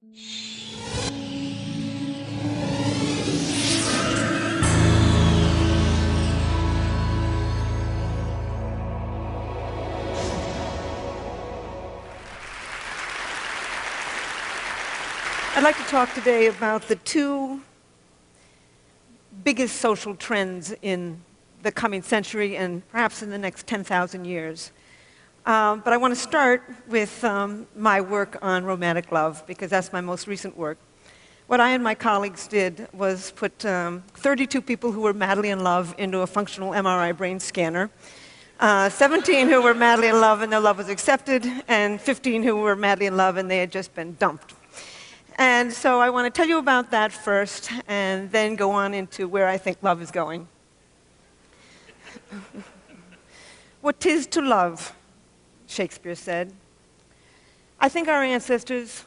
I'd like to talk today about the two biggest social trends in the coming century and perhaps in the next 10,000 years. But I want to start with my work on romantic love, because that's my most recent work. What I and my colleagues did was put 32 people who were madly in love into a functional MRI brain scanner, 17 who were madly in love and their love was accepted, and 15 who were madly in love and they had just been dumped. And so I want to tell you about that first, and then go on into where I think love is going. What 'tis to love, Shakespeare said. I think our ancestors,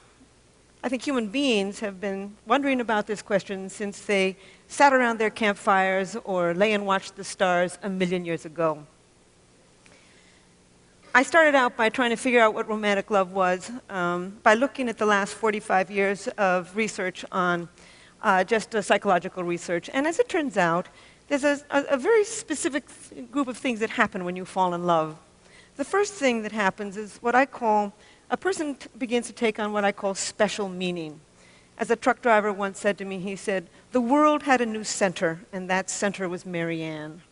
I think human beings, have been wondering about this question since they sat around their campfires or lay and watched the stars 1,000,000 years ago. I started out by trying to figure out what romantic love was by looking at the last 45 years of research on just psychological research. And as it turns out, there's a very specific group of things that happen when you fall in love. The first thing that happens is what I call, a person begins to take on what I call special meaning. As a truck driver once said to me, he said, "The world had a new center, and that center was Mary Ann."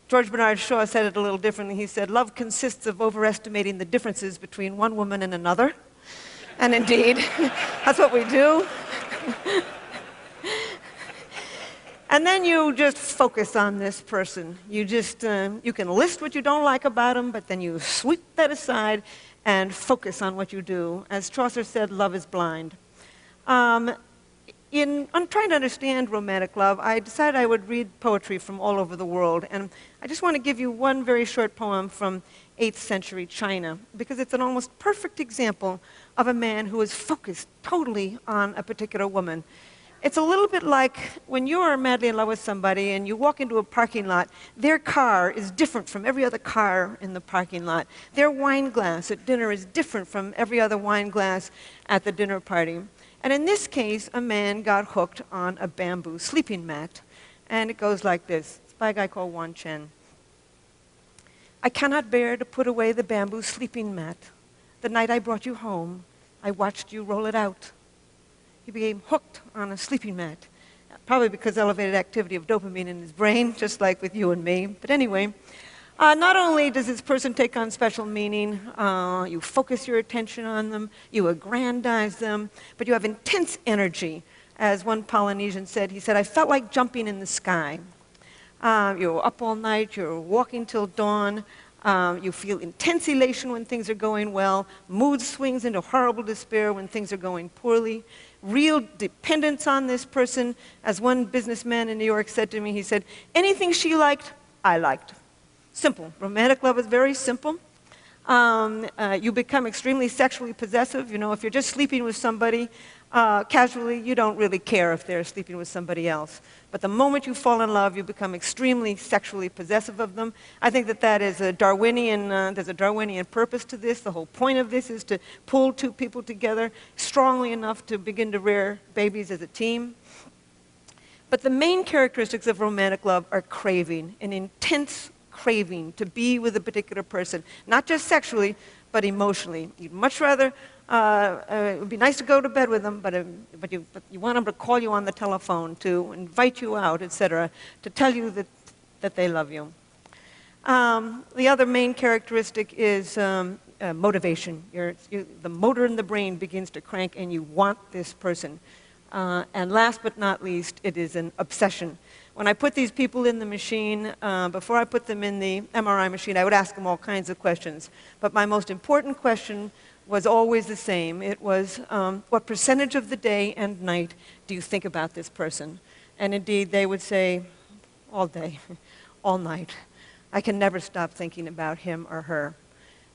George Bernard Shaw said it a little differently. He said, "Love consists of overestimating the differences between one woman and another." And indeed, that's what we do. And then you just focus on this person. You can list what you don't like about him, but then you sweep that aside and focus on what you do. As Chaucer said, love is blind. In trying to understand romantic love, I decided I would read poetry from all over the world. And I just want to give you one very short poem from 8th century China, because it's an almost perfect example of a man who is focused totally on a particular woman. It's a little bit like when you are madly in love with somebody and you walk into a parking lot, their car is different from every other car in the parking lot. Their wine glass at dinner is different from every other wine glass at the dinner party. And in this case, a man got hooked on a bamboo sleeping mat. And it goes like this. It's by a guy called Wan Chen. "I cannot bear to put away the bamboo sleeping mat. The night I brought you home, I watched you roll it out." He became hooked on a sleeping mat, probably because elevated activity of dopamine in his brain, just like with you and me. But anyway, not only does this person take on special meaning, you focus your attention on them, you aggrandize them, but you have intense energy. As one Polynesian said, he said, "I felt like jumping in the sky." You're up all night, you're walking till dawn, you feel intense elation when things are going well, mood swings into horrible despair when things are going poorly, real dependence on this person. As one businessman in New York said to me, he said, "Anything she liked, I liked." Simple. Romantic love is very simple. You become extremely sexually possessive. You know, if you're just sleeping with somebody casually, you don't really care if they're sleeping with somebody else. But the moment you fall in love, you become extremely sexually possessive of them. I think that is a Darwinian, there's a Darwinian purpose to this. The whole point of this is to pull two people together strongly enough to begin to rear babies as a team. But the main characteristics of romantic love are craving, an intense craving to be with a particular person, not just sexually, but emotionally. You'd much rather, it would be nice to go to bed with them, but you want them to call you on the telephone, to invite you out, etc., to tell you that they love you. The other main characteristic is motivation. The motor in the brain begins to crank and you want this person. And last but not least, it is an obsession. When I put these people in the machine, before I put them in the MRI machine, I would ask them all kinds of questions. But my most important question was always the same. It was, what percentage of the day and night do you think about this person? And indeed, they would say, all day, all night. I can never stop thinking about him or her.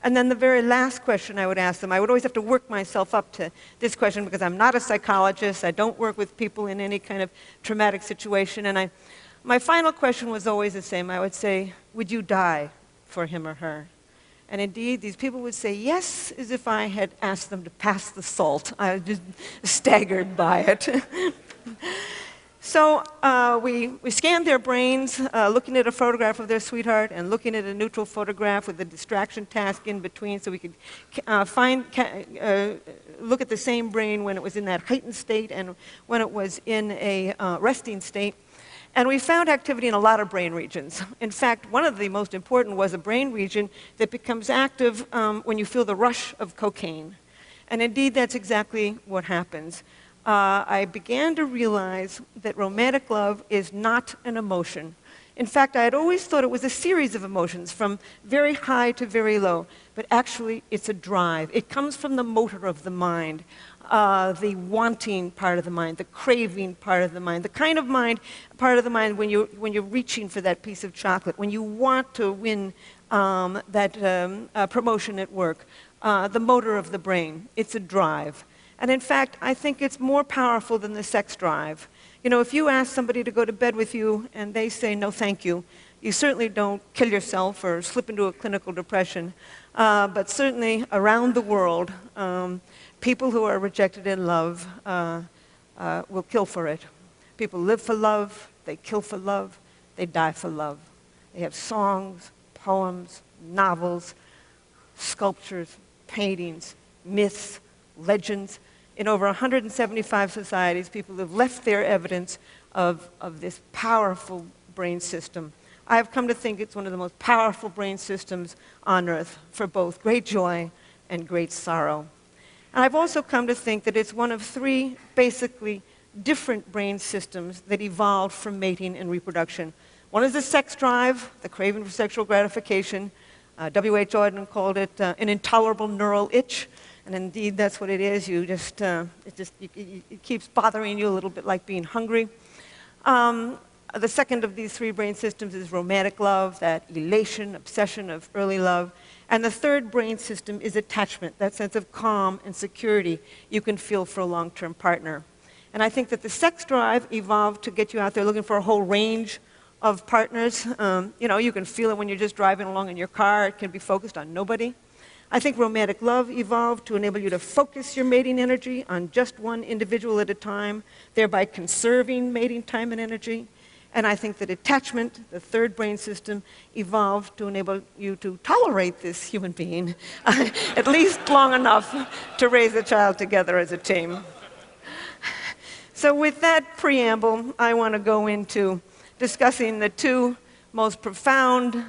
And then the very last question I would ask them, I would always have to work myself up to this question because I'm not a psychologist. I don't work with people in any kind of traumatic situation. And my final question was always the same. I would say, would you die for him or her? And indeed, these people would say yes as if I had asked them to pass the salt. I was just staggered by it. So we scanned their brains, looking at a photograph of their sweetheart and looking at a neutral photograph with a distraction task in between so we could look at the same brain when it was in that heightened state and when it was in a resting state. And we found activity in a lot of brain regions. In fact, one of the most important was a brain region that becomes active when you feel the rush of cocaine. And indeed, that's exactly what happens. I began to realize that romantic love is not an emotion. In fact, I had always thought it was a series of emotions from very high to very low. But actually, it's a drive. It comes from the motor of the mind. The wanting part of the mind, the craving part of the mind, the kind of part of the mind when you're reaching for that piece of chocolate, when you want to win that promotion at work, the motor of the brain. It's a drive. And in fact, I think it's more powerful than the sex drive. You know, if you ask somebody to go to bed with you and they say no thank you, you certainly don't kill yourself or slip into a clinical depression. But certainly around the world, people who are rejected in love will kill for it. People live for love, they kill for love, they die for love. They have songs, poems, novels, sculptures, paintings, myths, legends. In over 175 societies, people have left their evidence of this powerful brain system. I have come to think it's one of the most powerful brain systems on earth for both great joy and great sorrow. And I've also come to think that it's one of three basically different brain systems that evolved from mating and reproduction. One is the sex drive, the craving for sexual gratification. W.H. Auden called it an intolerable neural itch. And indeed, that's what it is. It keeps bothering you a little bit like being hungry. The second of these three brain systems is romantic love, that elation, obsession of early love. And the third brain system is attachment, that sense of calm and security you can feel for a long-term partner. And I think that the sex drive evolved to get you out there looking for a whole range of partners. You know, you can feel it when you're just driving along in your car. It can be focused on nobody. I think romantic love evolved to enable you to focus your mating energy on just one individual at a time, thereby conserving mating time and energy. And I think that attachment, the third brain system, evolved to enable you to tolerate this human being at least long enough to raise a child together as a team. So with that preamble, I want to go into discussing the two most profound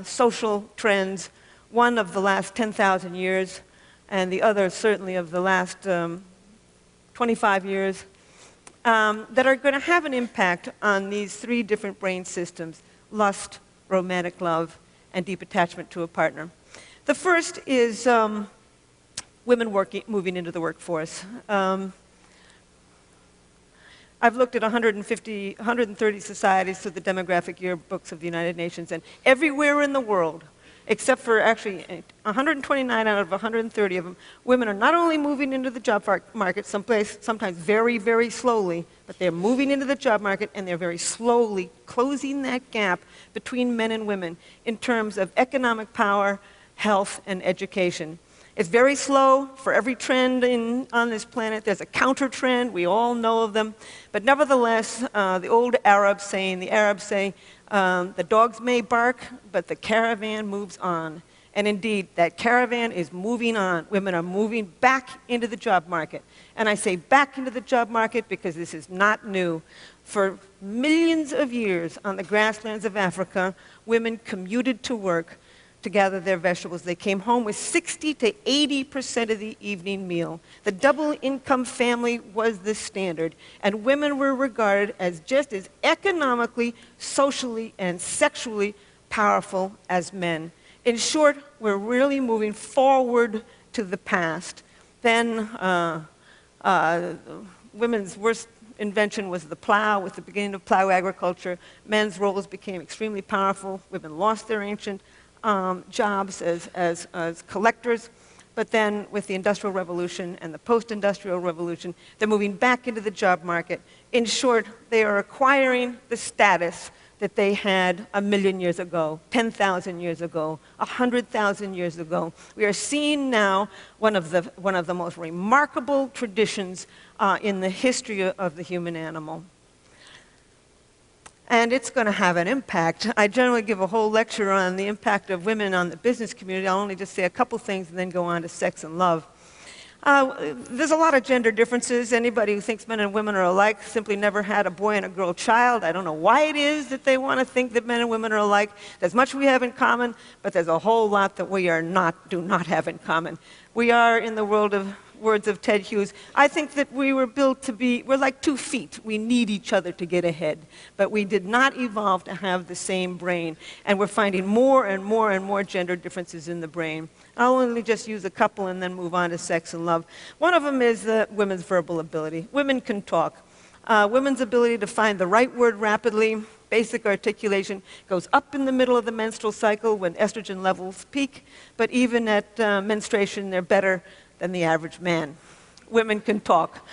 social trends, one of the last 10,000 years, and the other certainly of the last 25 years, that are going to have an impact on these three different brain systems: lust, romantic love, and deep attachment to a partner. The first is women moving into the workforce. I've looked at 130 societies through the demographic yearbooks of the United Nations, and everywhere in the world, except for actually 129 out of 130 of them, women are not only moving into the job market sometimes very, very slowly, but they're moving into the job market and they're very slowly closing that gap between men and women in terms of economic power, health, and education. It's very slow. For every trend on this planet, there's a counter trend. We all know of them. But nevertheless, the old Arabs say, the dogs may bark, but the caravan moves on. And indeed, that caravan is moving on. Women are moving back into the job market. And I say back into the job market because this is not new. For millions of years on the grasslands of Africa, women commuted to work to gather their vegetables. They came home with 60 to 80% of the evening meal. The double-income family was the standard, and women were regarded as just as economically, socially, and sexually powerful as men. In short, we're really moving forward to the past. Then women's worst invention was the plow. With the beginning of plow agriculture, men's roles became extremely powerful. Women lost their ancient jobs as collectors, but then with the Industrial Revolution and the Post-Industrial Revolution, they're moving back into the job market. In short, they are acquiring the status that they had 1,000,000 years ago, 10,000 years ago, 100,000 years ago. We are seeing now one of the most remarkable traditions in the history of the human animal. And it's going to have an impact. I generally give a whole lecture on the impact of women on the business community. I'll only just say a couple things and then go on to sex and love. There's a lot of gender differences. Anybody who thinks men and women are alike simply never had a boy and a girl child. I don't know why it is that they want to think that men and women are alike. There's much we have in common, but there's a whole lot that we do not have in common. We are, in the words of Ted Hughes, I think that we were built to be, we're like 2 feet. We need each other to get ahead. But we did not evolve to have the same brain. And we're finding more and more and more gender differences in the brain. I'll only just use a couple and then move on to sex and love. One of them is women's verbal ability. Women can talk. Women's ability to find the right word rapidly, basic articulation, goes up in the middle of the menstrual cycle when estrogen levels peak. But even at menstruation, they're better than the average man. Women can talk.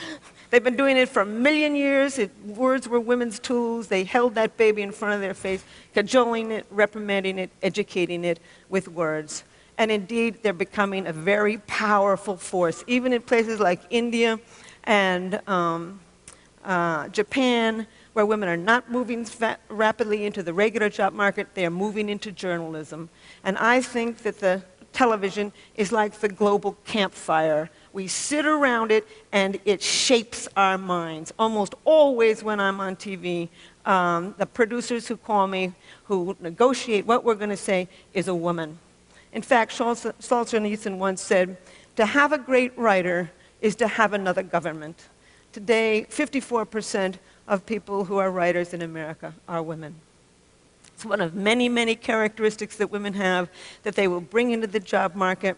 They've been doing it for 1,000,000 years. Words were women's tools. They held that baby in front of their face, cajoling it, reprimanding it, educating it with words. And indeed, they're becoming a very powerful force, even in places like India and Japan, where women are not moving rapidly into the regular job market. They are moving into journalism. And I think that the television is like the global campfire. We sit around it and it shapes our minds. Almost always when I'm on TV, the producers who call me, who negotiate what we're going to say, is a woman. In fact, Solzhenitsyn once said, to have a great writer is to have another government. Today, 54% of people who are writers in America are women. It's one of many, many characteristics that women have that they will bring into the job market.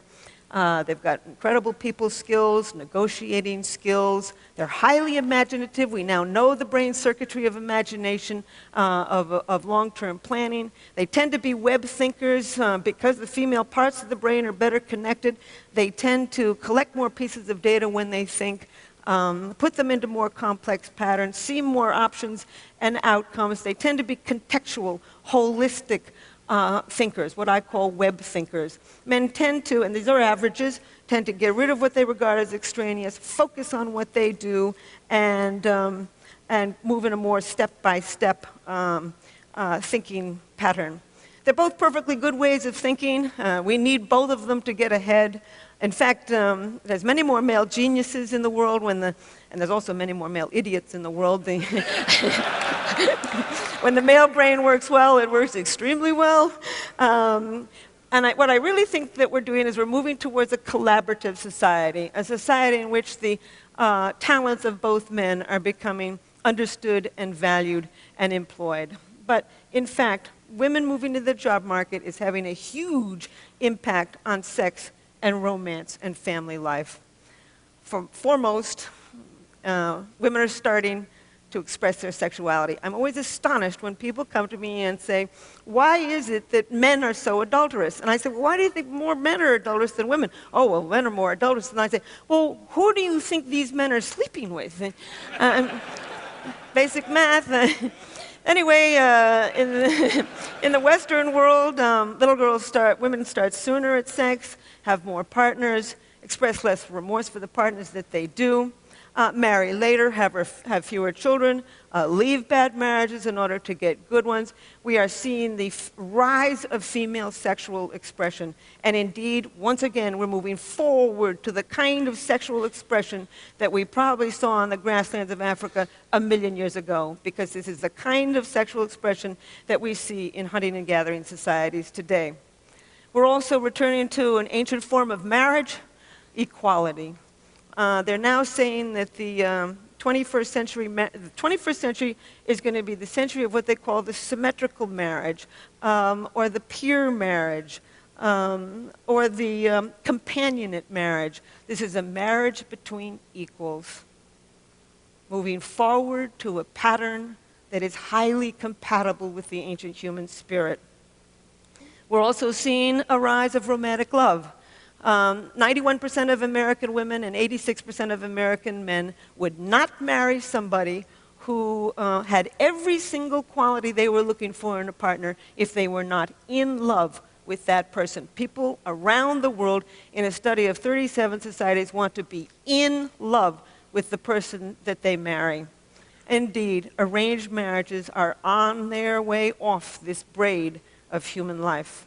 They've got incredible people skills, negotiating skills. They're highly imaginative. We now know the brain circuitry of imagination, of long-term planning. They tend to be web thinkers because the female parts of the brain are better connected. They tend to collect more pieces of data when they think, put them into more complex patterns, see more options and outcomes. They tend to be contextual, holistic thinkers, what I call web thinkers. Men tend to, and these are averages, tend to get rid of what they regard as extraneous, focus on what they do, and move in a more step-by-step thinking pattern. They're both perfectly good ways of thinking. We need both of them to get ahead. In fact, there's many more male geniuses in the world, and there's also many more male idiots in the world. When the male brain works well, it works extremely well. What I really think that we're doing is we're moving towards a collaborative society, a society in which the talents of both men are becoming understood and valued and employed. But in fact, women moving to the job market is having a huge impact on sex and romance and family life. Foremost, women are starting to express their sexuality. I'm always astonished when people come to me and say, why is it that men are so adulterous? And I say, well, why do you think more men are adulterous than women? Oh, well, men are more adulterous. And I say, well, who do you think these men are sleeping with? Basic math. Anyway, in the Western world, women start sooner at sex, have more partners, express less remorse for the partners that they do, marry later, have fewer children, leave bad marriages in order to get good ones. We are seeing the rise of female sexual expression. And indeed, once again, we're moving forward to the kind of sexual expression that we probably saw on the grasslands of Africa 1,000,000 years ago, because this is the kind of sexual expression that we see in hunting and gathering societies today. We're also returning to an ancient form of marriage, equality. They're now saying that the 21st century is going to be the century of what they call the symmetrical marriage, or the peer marriage, or the companionate marriage. This is a marriage between equals, moving forward to a pattern that is highly compatible with the ancient human spirit. We're also seeing a rise of romantic love. 91% of American women and 86% of American men would not marry somebody who had every single quality they were looking for in a partner if they were not in love with that person. People around the world in a study of 37 societies want to be in love with the person that they marry. Indeed, arranged marriages are on their way off this braid of human life.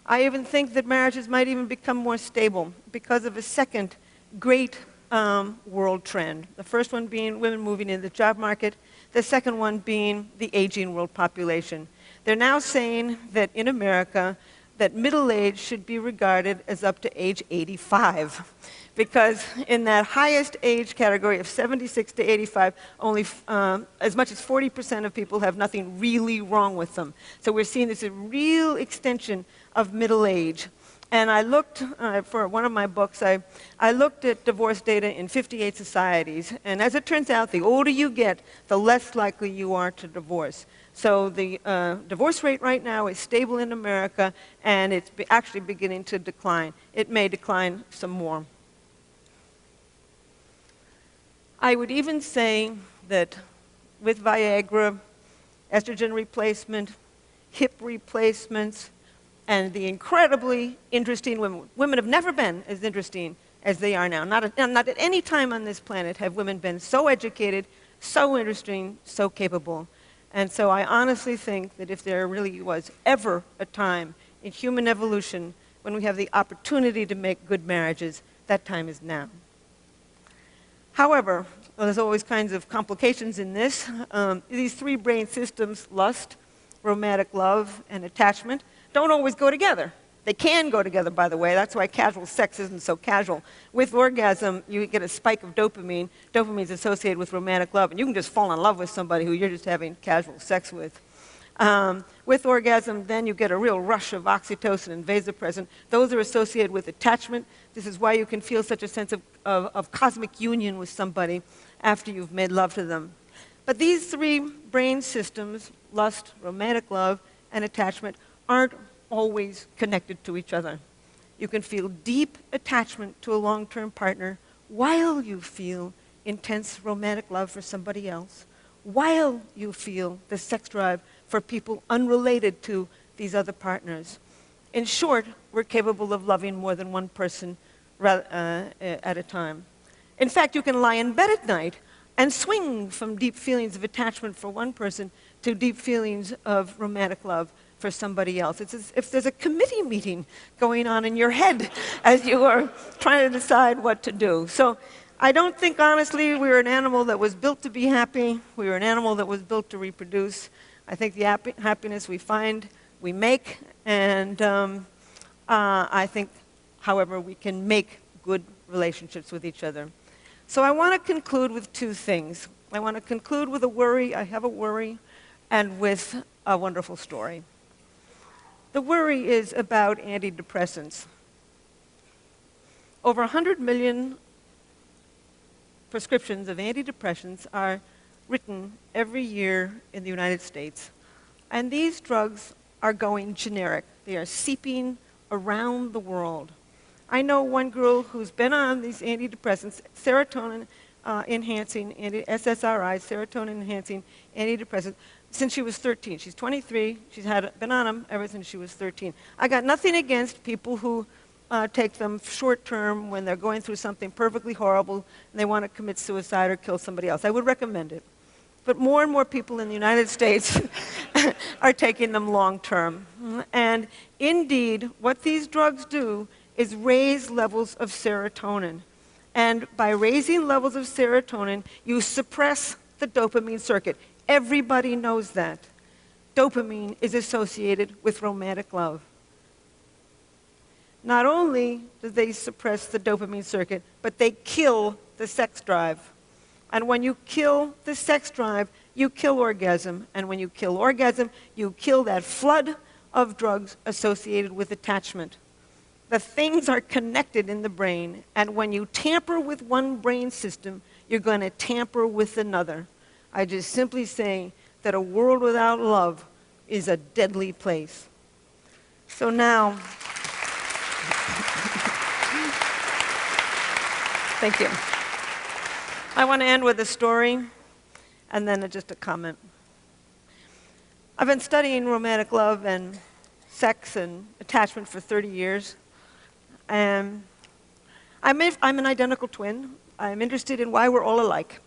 I even think that marriages might even become more stable because of a second great world trend. The first one being women moving into the job market, the second one being the aging world population. They're now saying that in America, that middle age should be regarded as up to age 85. Because in that highest age category of 76 to 85, only as much as 40% of people have nothing really wrong with them. So we're seeing this a real extension of middle age. And I looked, for one of my books, I looked at divorce data in 58 societies. And as it turns out, the older you get, the less likely you are to divorce. So the divorce rate right now is stable in America, and it's actually beginning to decline. It may decline some more. I would even say that with Viagra, estrogen replacement, hip replacements, and the incredibly interesting women have never been as interesting as they are now. Not at any time on this planet have women been so educated, so interesting, so capable. And so I honestly think that if there really was ever a time in human evolution when we have the opportunity to make good marriages, that time is now. However, there's always kinds of complications in this. These three brain systems, lust, romantic love, and attachment, don't always go together. They can go together, by the way. That's why casual sex isn't so casual. With orgasm, you get a spike of dopamine. Dopamine is associated with romantic love, and you can just fall in love with somebody who you're just having casual sex with. With orgasm, then you get a real rush of oxytocin and vasopressin. Those are associated with attachment. This is why you can feel such a sense of cosmic union with somebody after you've made love to them. But these three brain systems, lust, romantic love, and attachment, aren't always connected to each other. You can feel deep attachment to a long-term partner while you feel intense romantic love for somebody else, while you feel the sex drive for people unrelated to these other partners. In short, we're capable of loving more than one person at a time. In fact, you can lie in bed at night and swing from deep feelings of attachment for one person to deep feelings of romantic love for somebody else. It's as if there's a committee meeting going on in your head as you are trying to decide what to do. So I don't think, honestly, we were an animal that was built to be happy. We were an animal that was built to reproduce. I think the happiness we find, we make. And I think, however, we can make good relationships with each other. So I want to conclude with two things. I want to conclude with a worry. I have a worry, and with a wonderful story. The worry is about antidepressants. Over 100 million prescriptions of antidepressants are written every year in the United States. And these drugs are going generic. They are seeping around the world. I know one girl who's been on these antidepressants, serotonin-enhancing, SSRIs, serotonin-enhancing antidepressants, since she was 13. She's 23. She's been on them ever since she was 13. I got nothing against people who take them short-term when they're going through something perfectly horrible and they want to commit suicide or kill somebody else. I would recommend it. But more and more people in the United States are taking them long-term. And indeed, what these drugs do is raise levels of serotonin. And by raising levels of serotonin, you suppress the dopamine circuit. Everybody knows that. Dopamine is associated with romantic love. Not only do they suppress the dopamine circuit, but they kill the sex drive. And when you kill the sex drive, you kill orgasm. And when you kill orgasm, you kill that flood of drugs associated with attachment. The things are connected in the brain, and when you tamper with one brain system, you're going to tamper with another. I just simply say that a world without love is a deadly place. So now, thank you. I want to end with a story and then just a comment. I've been studying romantic love and sex and attachment for 30 years. And I'm an identical twin. I'm interested in why we're all alike.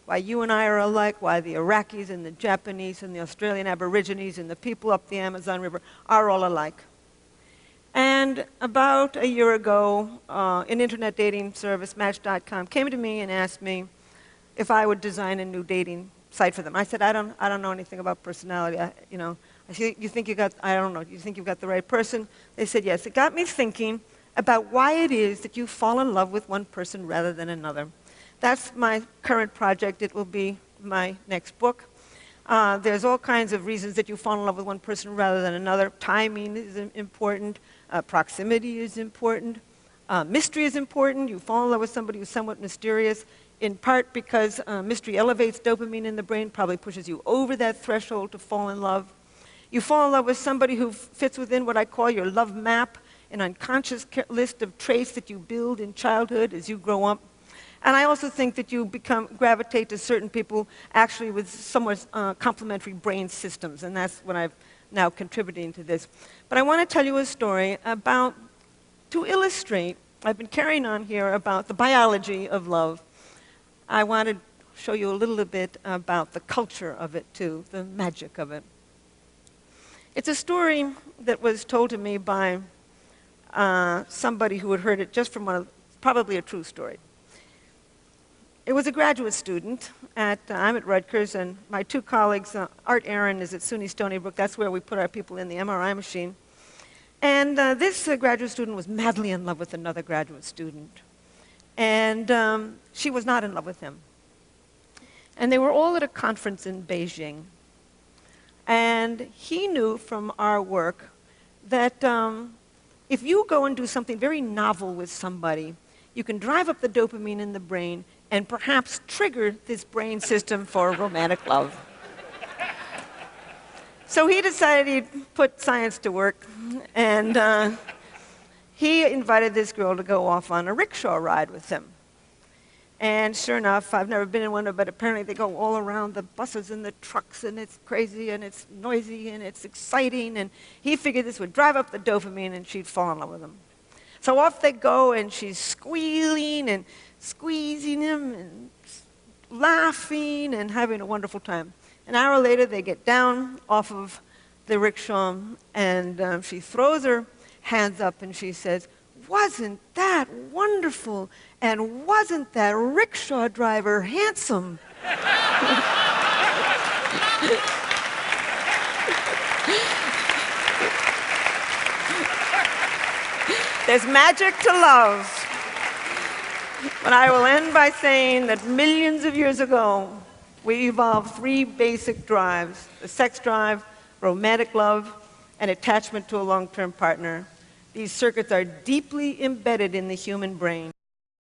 Why you and I are alike, why the Iraqis and the Japanese and the Australian Aborigines and the people up the Amazon River are all alike. And about a year ago, an internet dating service, Match.com, came to me and asked me if I would design a new dating site for them. I said, I don't know anything about personality. I said, you think you got, I don't know, you think you've got the right person? They said, yes. It got me thinking about why it is that you fall in love with one person rather than another. That's my current project. It will be my next book. There's all kinds of reasons that you fall in love with one person rather than another. Timing is important. Proximity is important. Mystery is important. You fall in love with somebody who's somewhat mysterious, in part because mystery elevates dopamine in the brain, probably pushes you over that threshold to fall in love. You fall in love with somebody who fits within what I call your love map, an unconscious list of traits that you build in childhood as you grow up. And I also think that you gravitate to certain people actually with somewhat complementary brain systems, and that's what I've now contributing to this. But I want to tell you a story to illustrate, I've been carrying on here about the biology of love. I want to show you a little bit about the culture of it too, the magic of it. It's a story that was told to me by somebody who had heard it just from probably a true story. It was a graduate student. I'm at Rutgers, and my two colleagues, Art Aaron is at SUNY Stony Brook. That's where we put our people in the MRI machine. And this graduate student was madly in love with another graduate student. And she was not in love with him. And they were all at a conference in Beijing. And he knew from our work that if you go and do something very novel with somebody, you can drive up the dopamine in the brain and perhaps trigger this brain system for romantic love. So he decided he'd put science to work, and he invited this girl to go off on a rickshaw ride with him. And sure enough, I've never been in one, but apparently they go all around the buses and the trucks, and it's crazy, and it's noisy, and it's exciting, and he figured this would drive up the dopamine, and she'd fall in love with him. So off they go, and she's squealing and squeezing him and laughing and having a wonderful time. An hour later, they get down off of the rickshaw, and she throws her hands up and she says, "Wasn't that wonderful? And wasn't that rickshaw driver handsome?" There's magic to love. But I will end by saying that millions of years ago, we evolved three basic drives: the sex drive, romantic love, and attachment to a long-term partner. These circuits are deeply embedded in the human brain.